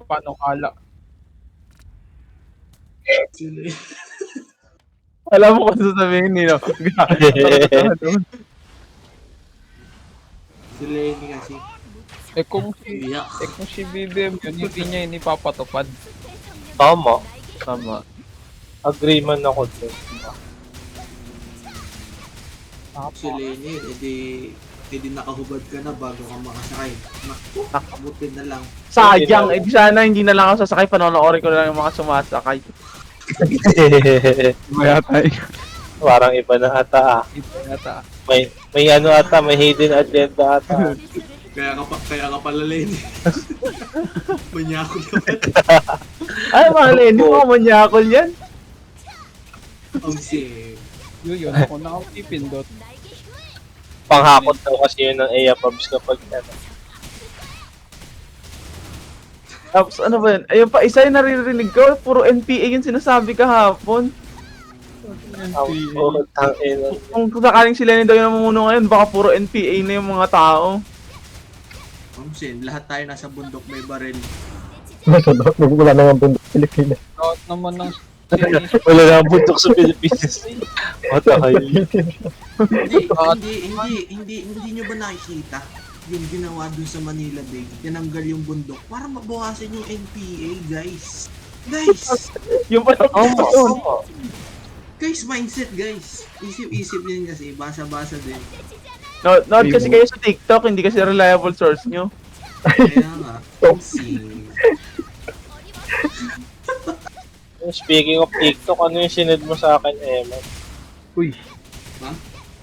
panukala. Sila Alam mo kung sasabihin nila. sila yun kasi. Kung Iyak. si BBM yun, hindi niya yun ipapatupad. Tama. Tama. Agree man ako dun. Sila yun, edi nakahubad ka na bago ka makasakay. Nakabutin na lang. Sayang, eh di sana hindi na lang ako sasakay, panonoorin ko na lang yung mga sumasakay. Maya tayo. Parang iba na ata ah. Ito yata. May ano ata, may hidden agenda ata. Kaya ka pala Lenny. Manyakot ka pa. Ay, mga Lenny, mga manyakol yan. Ang sim. Yun, ako na ako pipindot. Panghakot daw kasi yun ng Ea Pubs kapag ano. Tapos ano ba yun? Ayun pa, isa yung naririnig ko, puro NPA yung sinasabi kahapon. Ang tangin. Kung sakaling sila daw yung namumuno ngayon, baka puro NPA na yung mga tao. Ang sim, lahat tayo nasa bundok may baril. Wala na nga bundok sa Pilipinas. Lahat naman ng Wala na ang bundok sa Pilipinas. Matay. Hindi nyo ba nakikita yung ginawa dun sa Manila Bay? Tinanggal yung bundok para mabawasan yung NPA, guys. Guys! yung pa Guys, mindset, guys. Isip-isip din kasi. Basa-basa din. Nood kasi kayo sa TikTok, hindi kasi reliable source nyo. Kaya nga. See. Speaking of TikTok, ano yung sined mo sa akin, Emma? Uy. Ha?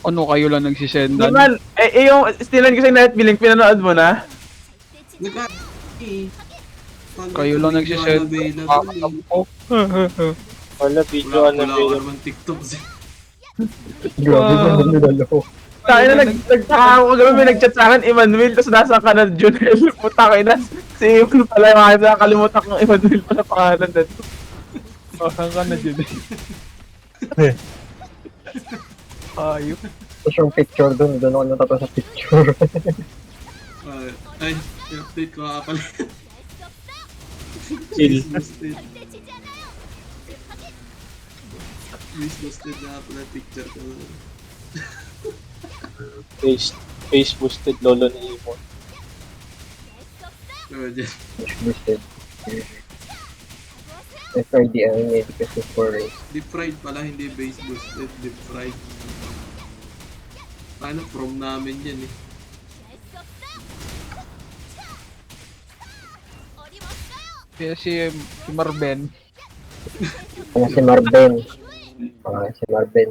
Ano kayo lang nagsisendan? Di man, yung stilan ko sa Netbilling, pinanood mo na? Nagka... Kayo lang nagsisend. Wala, video Wala ano ka video. naman TikTok. Grabe na nilalo. Tayo na nagtaka ako kagabi, may nagchat sa akin, Emmanuel, tapos nasa ka na, Junel. Puta kayo na, si Emmanuel pala, nakalimutan kong Emmanuel pala pangalan na to. Saan ka na, Junel? Ayop. Tapos yung picture doon ako natatawa sa picture. Ay, update ko nga pala. Chill. Miss boosted na pala picture ko. Face boosted lolo ni Imo. So, dyan. Boosted. FRD ang medication for race. Deep fried pala, hindi base boosted. Deep fried. Paano from namin yan eh. Kaya si Marben. Ano si Marben? Si Marben.